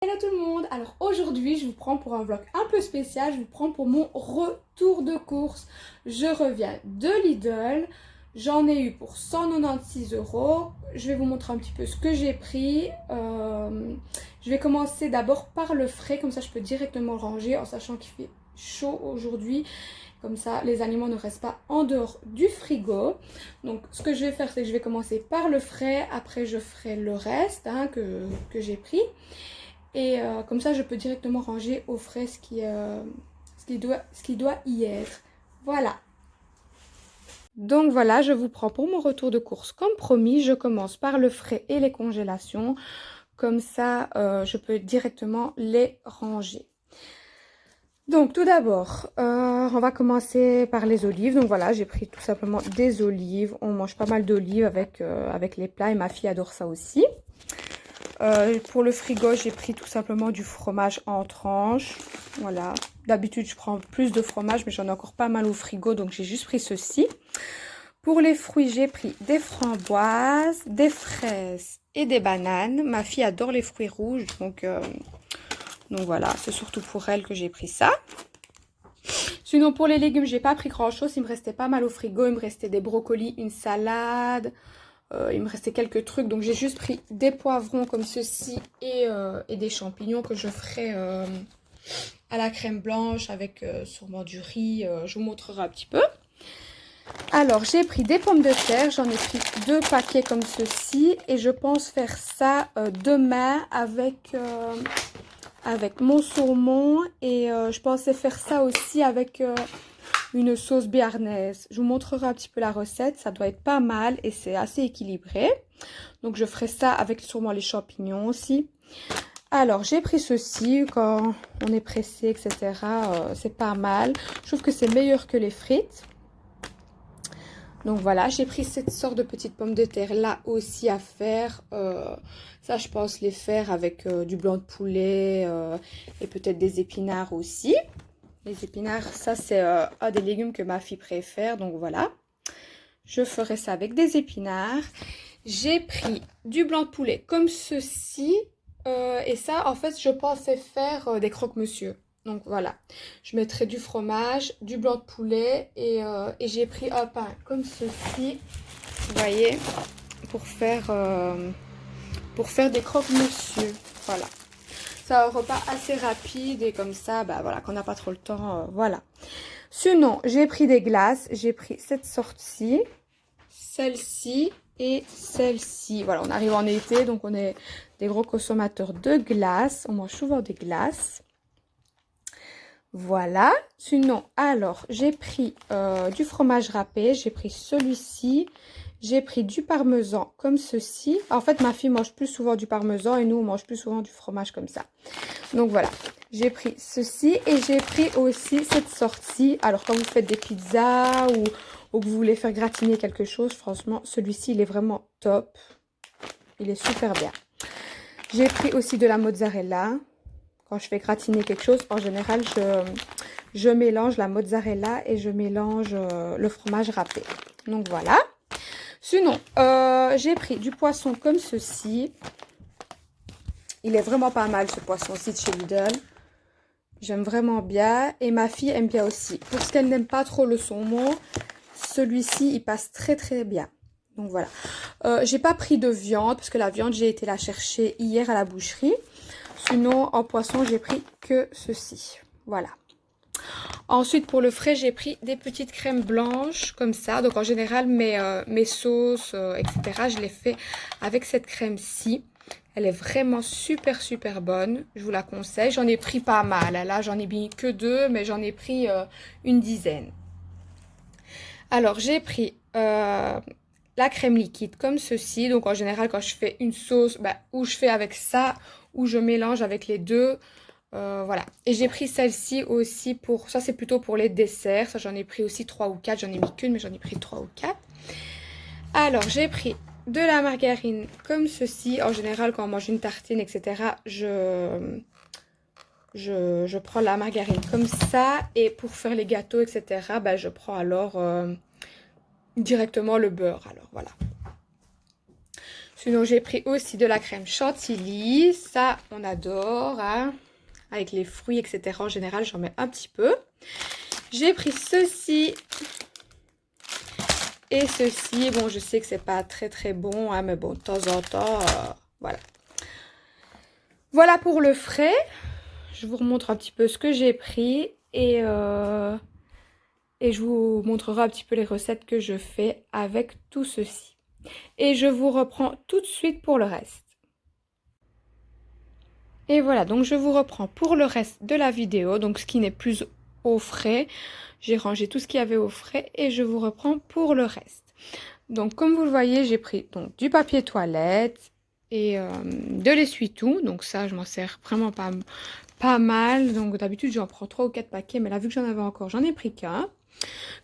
Hello tout le monde, alors aujourd'hui je vous prends pour un vlog un peu spécial, je vous prends pour mon retour de course. Je reviens de Lidl, j'en ai eu pour 196 €. Je vais vous montrer un petit peu ce que j'ai pris. Je vais commencer d'abord par le frais, comme ça je peux directement le ranger en sachant qu'il fait chaud aujourd'hui. Comme ça les aliments ne restent pas en dehors du frigo. Donc ce que je vais faire c'est que je vais commencer par le frais, après je ferai le reste que j'ai pris. Et comme ça, je peux directement ranger au frais ce qui doit y être. Voilà. Donc voilà, je vous prends pour mon retour de course. Comme promis, je commence par le frais et les congélations. Comme ça, je peux directement les ranger. Donc tout d'abord, on va commencer par les olives. Donc voilà, j'ai pris tout simplement des olives. On mange pas mal d'olives avec les plats et ma fille adore ça aussi. Pour le frigo, j'ai pris tout simplement du fromage en tranches. Voilà. D'habitude, je prends plus de fromage, mais j'en ai encore pas mal au frigo, donc j'ai juste pris ceci. Pour les fruits, j'ai pris des framboises, des fraises et des bananes. Ma fille adore les fruits rouges, donc voilà, c'est surtout pour elle que j'ai pris ça. Sinon, pour les légumes, j'ai pas pris grand-chose. Il me restait pas mal au frigo. Il me restait des brocolis, une salade. Il me restait quelques trucs, donc j'ai juste pris des poivrons comme ceci et des champignons que je ferai à la crème blanche avec sûrement du riz. Je vous montrerai un petit peu. Alors j'ai pris des pommes de terre, j'en ai pris 2 paquets comme ceci et je pense faire ça demain avec mon saumon et je pensais faire ça aussi avec une sauce béarnaise. Je vous montrerai un petit peu la recette, ça doit être pas mal et c'est assez équilibré. Donc je ferai ça avec sûrement les champignons aussi. Alors j'ai pris ceci, quand on est pressé, etc. C'est pas mal. Je trouve que c'est meilleur que les frites. Donc voilà, j'ai pris cette sorte de petites pommes de terre là aussi à faire. Ça je pense les faire avec du blanc de poulet et peut-être des épinards aussi. Les épinards, ça c'est un des légumes que ma fille préfère, donc voilà. Je ferai ça avec des épinards. J'ai pris du blanc de poulet comme ceci. Et ça, en fait, je pensais faire des croque-monsieur. Donc voilà. Je mettrai du fromage, du blanc de poulet et j'ai pris un pain comme ceci. Vous voyez, pour faire des croque-monsieur. Voilà. C'est un repas assez rapide et comme ça, bah voilà, quand on n'a pas trop le temps, voilà. Sinon, j'ai pris des glaces. J'ai pris cette sorte-ci, celle-ci et celle-ci. Voilà, on arrive en été, donc on est des gros consommateurs de glace. On mange souvent des glaces. Voilà. Sinon, alors, j'ai pris du fromage râpé. J'ai pris celui-ci. J'ai pris du parmesan comme ceci. En fait, ma fille mange plus souvent du parmesan et nous, on mange plus souvent du fromage comme ça. Donc voilà, j'ai pris ceci et j'ai pris aussi cette sorte-ci. Alors, quand vous faites des pizzas ou que vous voulez faire gratiner quelque chose, franchement, celui-ci, il est vraiment top. Il est super bien. J'ai pris aussi de la mozzarella. Quand je fais gratiner quelque chose, en général, je mélange la mozzarella et je mélange le fromage râpé. Donc voilà. Sinon, j'ai pris du poisson comme ceci. Il est vraiment pas mal ce poisson-ci de chez Lidl. J'aime vraiment bien. Et ma fille aime bien aussi. Pour ce qu'elle n'aime pas trop le saumon, celui-ci, il passe très très bien. Donc voilà. J'ai pas pris de viande parce que la viande, j'ai été la chercher hier à la boucherie. Sinon, en poisson, j'ai pris que ceci. Voilà. Ensuite, pour le frais, j'ai pris des petites crèmes blanches comme ça. Donc, en général, mes sauces, etc., je les fais avec cette crème-ci. Elle est vraiment super, super bonne. Je vous la conseille. J'en ai pris pas mal. Là, j'en ai mis que 2, mais j'en ai pris une dizaine. Alors, j'ai pris la crème liquide comme ceci. Donc, en général, quand je fais une sauce, ou je fais avec ça, ou je mélange avec les deux. Voilà. Et j'ai pris celle-ci aussi pour... Ça, c'est plutôt pour les desserts. Ça, j'en ai pris aussi 3 ou 4. J'en ai mis qu'une, mais j'en ai pris 3 ou 4. Alors, j'ai pris de la margarine comme ceci. En général, quand on mange une tartine, etc., je prends la margarine comme ça. Et pour faire les gâteaux, etc., je prends alors directement le beurre. Alors, voilà. Sinon, j'ai pris aussi de la crème chantilly. Ça, on adore, hein. Avec les fruits, etc. En général, j'en mets un petit peu. J'ai pris ceci et ceci. Bon, je sais que c'est pas très bon, hein, mais bon, de temps en temps, voilà. Voilà pour le frais. Je vous remontre un petit peu ce que j'ai pris et je vous montrerai un petit peu les recettes que je fais avec tout ceci. Et je vous reprends tout de suite pour le reste. Et voilà, donc je vous reprends pour le reste de la vidéo, donc ce qui n'est plus au frais. J'ai rangé tout ce qu'il y avait au frais et je vous reprends pour le reste. Donc comme vous le voyez, j'ai pris donc du papier toilette et de l'essuie-tout. Donc ça, je m'en sers vraiment pas mal. Donc d'habitude, j'en prends 3 ou 4 paquets, mais là, vu que j'en avais encore, j'en ai pris qu'un.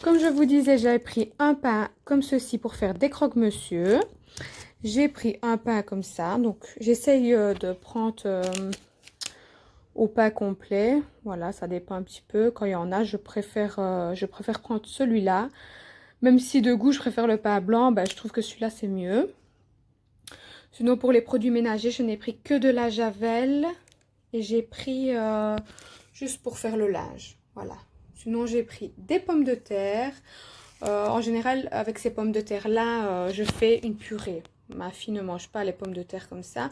Comme je vous disais, j'avais pris un pain comme ceci pour faire des croque-monsieur. J'ai pris un pain comme ça, donc j'essaye de prendre au pain complet. Voilà, ça dépend un petit peu. Quand il y en a, je préfère prendre celui-là. Même si de goût, je préfère le pain blanc, ben, je trouve que celui-là, c'est mieux. Sinon, pour les produits ménagers, je n'ai pris que de la javel. Et j'ai pris juste pour faire le linge. Voilà. Sinon, j'ai pris des pommes de terre. En général, avec ces pommes de terre-là, je fais une purée. Ma fille ne mange pas les pommes de terre comme ça.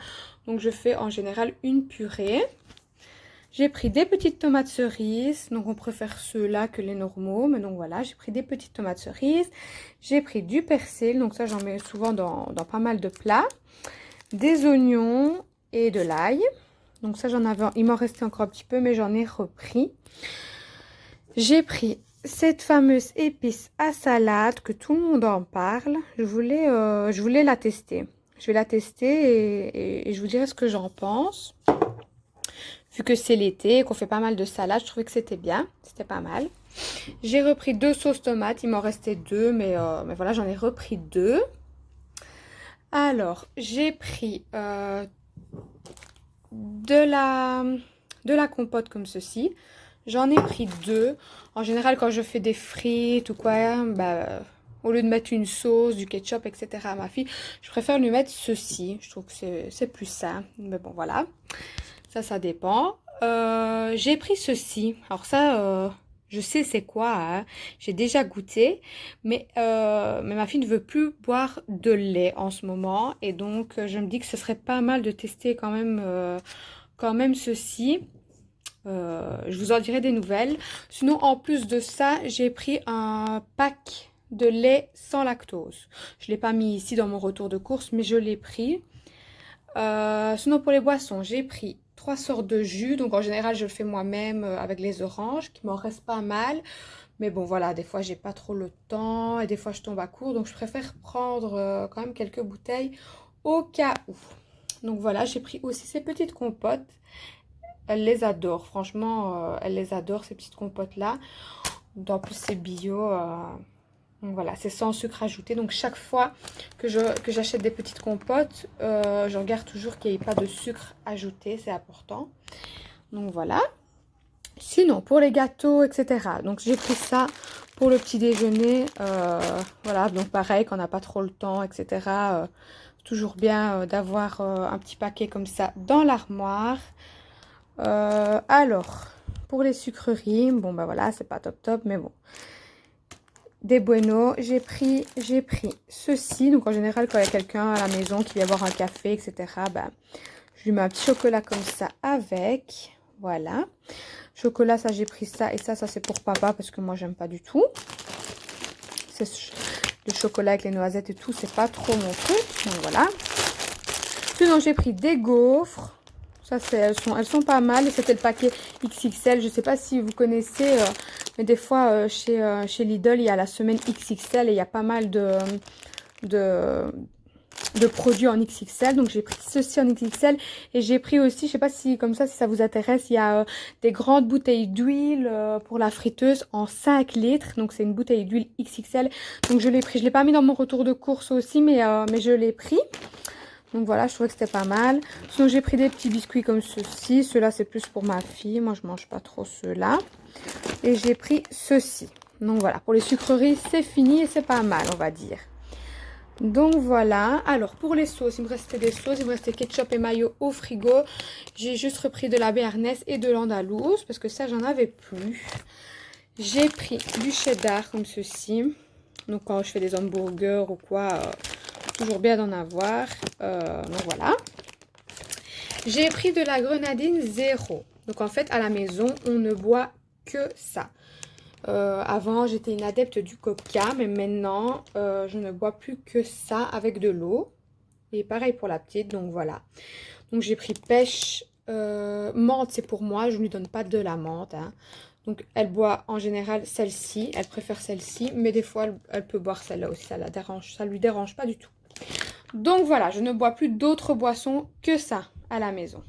Donc, je fais en général une purée. J'ai pris des petites tomates cerises. Donc, on préfère ceux-là que les normaux. Mais donc, voilà, j'ai pris des petites tomates cerises. J'ai pris du persil. Donc, ça, j'en mets souvent dans pas mal de plats. Des oignons et de l'ail. Donc, ça, j'en avais... Il m'en restait encore un petit peu, mais j'en ai repris. J'ai pris cette fameuse épice à salade que tout le monde en parle. Je voulais la tester. Je vais la tester et je vous dirai ce que j'en pense. Vu que c'est l'été, qu'on fait pas mal de salade, je trouvais que c'était bien. C'était pas mal. J'ai repris 2 sauces tomates. Il m'en restait 2, mais voilà, j'en ai repris 2. Alors, j'ai pris de la compote comme ceci. J'en ai pris 2. En général, quand je fais des frites ou quoi, bah, au lieu de mettre une sauce, du ketchup, etc. à ma fille, je préfère lui mettre ceci. Je trouve que c'est plus sain. Mais bon, voilà. Ça dépend. J'ai pris ceci. Alors ça, je sais c'est quoi. Hein. J'ai déjà goûté. Mais ma fille ne veut plus boire de lait en ce moment. Et donc, je me dis que ce serait pas mal de tester quand même ceci. Je vous en dirai des nouvelles. Sinon, en plus de ça, j'ai pris un pack de lait sans lactose. Je ne l'ai pas mis ici dans mon retour de course, mais je l'ai pris. Sinon, pour les boissons, j'ai pris 3 sortes de jus. Donc, en général, je le fais moi-même avec les oranges, qui m'en restent pas mal. Mais bon, voilà, des fois, j'ai pas trop le temps et des fois, je tombe à court. Donc, je préfère prendre quand même quelques bouteilles au cas où. Donc, voilà, j'ai pris aussi ces petites compotes. Elle les adore, franchement, elle les adore ces petites compotes-là. En plus, c'est bio. Donc voilà, c'est sans sucre ajouté. Donc chaque fois que j'achète des petites compotes, je regarde toujours qu'il n'y ait pas de sucre ajouté, c'est important. Donc voilà. Sinon, pour les gâteaux, etc. Donc j'ai pris ça pour le petit déjeuner. Voilà, donc pareil, quand on n'a pas trop le temps, etc. Toujours bien d'avoir un petit paquet comme ça dans l'armoire. Alors, pour les sucreries, bon bah voilà, c'est pas top, mais bon. Des Bueno, j'ai pris ceci. Donc en général, quand il y a quelqu'un à la maison qui vient boire un café, etc., bah, je lui mets un petit chocolat comme ça avec. Voilà. Chocolat, ça j'ai pris ça. Et ça c'est pour papa parce que moi, j'aime pas du tout. Le chocolat avec les noisettes et tout, c'est pas trop mon truc. Donc voilà. Sinon, j'ai pris des gaufres. Ça, elles sont pas mal. Et c'était le paquet XXL. Je ne sais pas si vous connaissez, mais des fois, chez Lidl, il y a la semaine XXL et il y a pas mal de produits en XXL. Donc, j'ai pris ceci en XXL. Et j'ai pris aussi, je ne sais pas si, comme ça, si ça vous intéresse, il y a des grandes bouteilles d'huile pour la friteuse en 5 litres. Donc, c'est une bouteille d'huile XXL. Donc, je l'ai pris. Je ne l'ai pas mis dans mon retour de course aussi, mais je l'ai pris. Donc voilà, je trouvais que c'était pas mal. Sinon, j'ai pris des petits biscuits comme ceci. Ceux-là, c'est plus pour ma fille. Moi, je mange pas trop ceux-là. Et j'ai pris ceci. Donc voilà, pour les sucreries, c'est fini et c'est pas mal, on va dire. Donc voilà, alors pour les sauces, il me restait des sauces, il me restait ketchup et mayo au frigo. J'ai juste repris de la béarnaise et de l'andalouse parce que ça j'en avais plus. J'ai pris du cheddar comme ceci. Donc quand je fais des hamburgers ou quoi, toujours bien d'en avoir. Donc voilà. J'ai pris de la grenadine zéro. Donc en fait à la maison on ne boit que ça. Avant j'étais une adepte du coca, mais maintenant je ne bois plus que ça avec de l'eau. Et pareil pour la petite, donc voilà. Donc j'ai pris pêche, menthe c'est pour moi, je ne lui donne pas de la menthe. Hein. Donc elle boit en général celle-ci, elle préfère celle-ci, mais des fois elle peut boire celle-là aussi, ça lui dérange pas du tout. Donc voilà, je ne bois plus d'autres boissons que ça à la maison.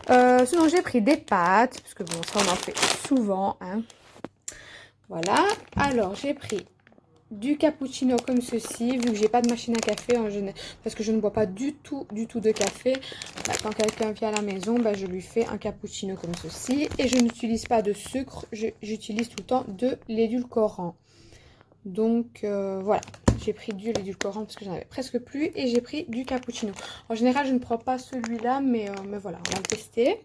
Sinon j'ai pris des pâtes, parce que bon ça on en fait souvent. Hein. Voilà, alors j'ai pris du cappuccino comme ceci, vu que j'ai pas de machine à café, parce que je ne bois pas du tout de café. Bah, quand quelqu'un vient à la maison, bah, je lui fais un cappuccino comme ceci. Et je n'utilise pas de sucre, j'utilise tout le temps de l'édulcorant. Donc voilà, j'ai pris du l'édulcorant parce que j'en avais presque plus. Et j'ai pris du cappuccino. En général, je ne prends pas celui-là, mais voilà, on va le tester.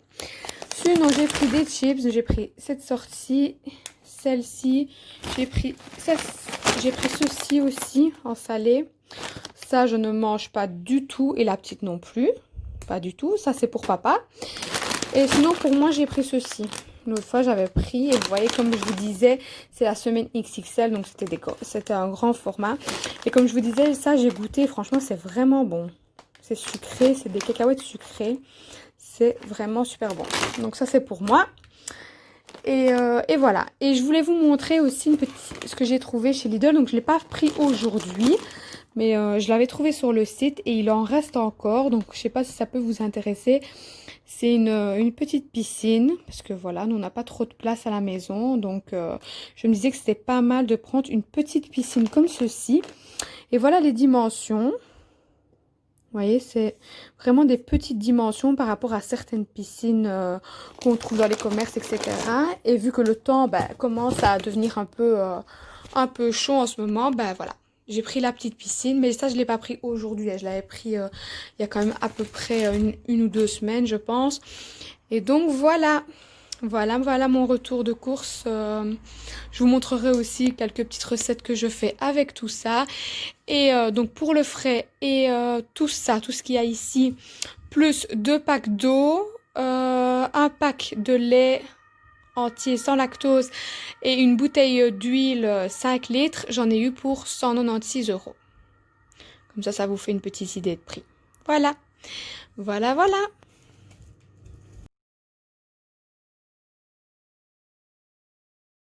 Sinon, j'ai pris des chips, j'ai pris cette sortie, celle-ci, j'ai pris ceci aussi en salé. Ça, je ne mange pas du tout et la petite non plus. Pas du tout. Ça, c'est pour papa. Et sinon, pour moi, j'ai pris ceci. L'autre fois, j'avais pris et vous voyez, comme je vous disais, c'est la semaine XXL. Donc, c'était un grand format. Et comme je vous disais, ça, j'ai goûté. Franchement, c'est vraiment bon. C'est sucré. C'est des cacahuètes sucrées. C'est vraiment super bon. Donc, ça, c'est pour moi. Et voilà. Et je voulais vous montrer aussi ce que j'ai trouvé chez Lidl. Donc, je ne l'ai pas pris aujourd'hui. Mais je l'avais trouvé sur le site et il en reste encore. Donc, je ne sais pas si ça peut vous intéresser. C'est une petite piscine. Parce que voilà, nous, on n'a pas trop de place à la maison. Donc, je me disais que c'était pas mal de prendre une petite piscine comme ceci. Et voilà les dimensions. Vous voyez, c'est vraiment des petites dimensions par rapport à certaines piscines qu'on trouve dans les commerces, etc. Et vu que le temps commence à devenir un peu chaud en ce moment, voilà. J'ai pris la petite piscine, mais ça, je ne l'ai pas pris aujourd'hui. Je l'avais pris il y a quand même à peu près une ou 2 semaines, je pense. Et donc, voilà. Voilà mon retour de course. Je vous montrerai aussi quelques petites recettes que je fais avec tout ça. Et donc pour le frais et tout ça, tout ce qu'il y a ici, plus 2 packs d'eau, un pack de lait entier sans lactose et une bouteille d'huile 5 litres, j'en ai eu pour 196 €. Comme ça vous fait une petite idée de prix. Voilà.